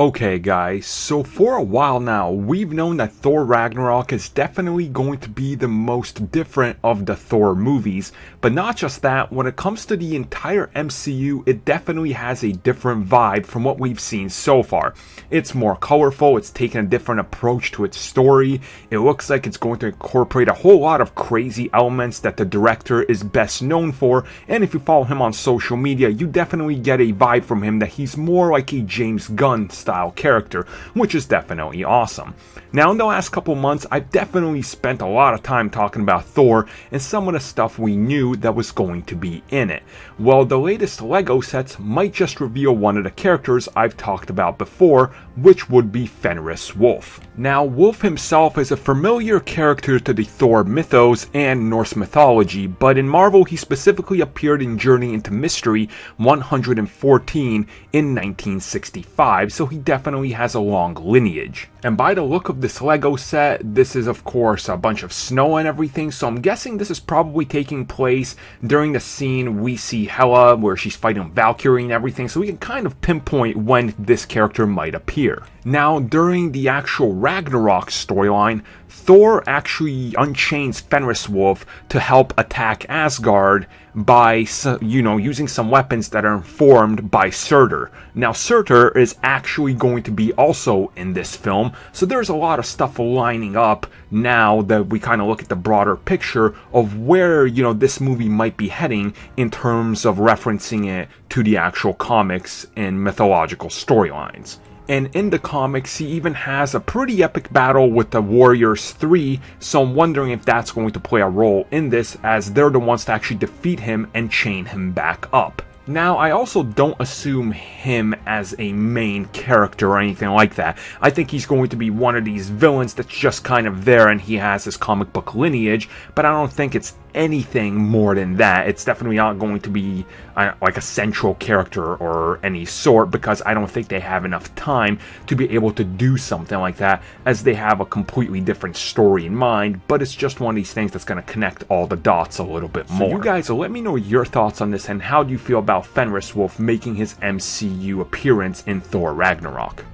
Okay guys, so for a while now, we've known that Thor Ragnarok is definitely going to be the most different of the Thor movies, but not just that, when it comes to the entire MCU, it definitely has a different vibe from what we've seen so far. It's more colorful, it's taken a different approach to its story, it looks like it's going to incorporate a whole lot of crazy elements that the director is best known for, and if you follow him on social media, you definitely get a vibe from him that he's more like a James Gunn style character, which is definitely awesome. Now in the last couple months, I've definitely spent a lot of time talking about Thor and some of the stuff we knew that was going to be in it. Well, the latest LEGO sets might just reveal one of the characters I've talked about before, which would be Fenris Wolf. Now, Wolf himself is a familiar character to the Thor mythos and Norse mythology, but in Marvel he specifically appeared in Journey into Mystery 114 in 1965, so he definitely has a long lineage. And by the look of this LEGO set, this is of course a bunch of snow and everything, so I'm guessing this is probably taking place during the scene we see Hela where she's fighting Valkyrie and everything, so we can kind of pinpoint when this character might appear. Now, during the actual Ragnarok storyline, Thor actually unchains Fenris Wolf to help attack Asgard by, using some weapons that are informed by Surtur. Now, Surtur is actually going to be also in this film, so there's a lot of stuff lining up now that we kind of look at the broader picture of where, this movie might be heading in terms of referencing it to the actual comics and mythological storylines. And in the comics, he even has a pretty epic battle with the Warriors 3, so I'm wondering if that's going to play a role in this, as they're the ones to actually defeat him and chain him back up. Now, I also don't assume him as a main character or anything like that. I think he's going to be one of these villains that's just kind of there and he has his comic book lineage, but I don't think it's anything more than that. It's definitely not going to be like a central character or any sort, because I don't think they have enough time to be able to do something like that, as they have a completely different story in mind, but it's just one of these things that's going to connect all the dots a little bit more. So you guys, let me know your thoughts on this and how do you feel about Fenris Wolf making his MCU appearance in Thor Ragnarok.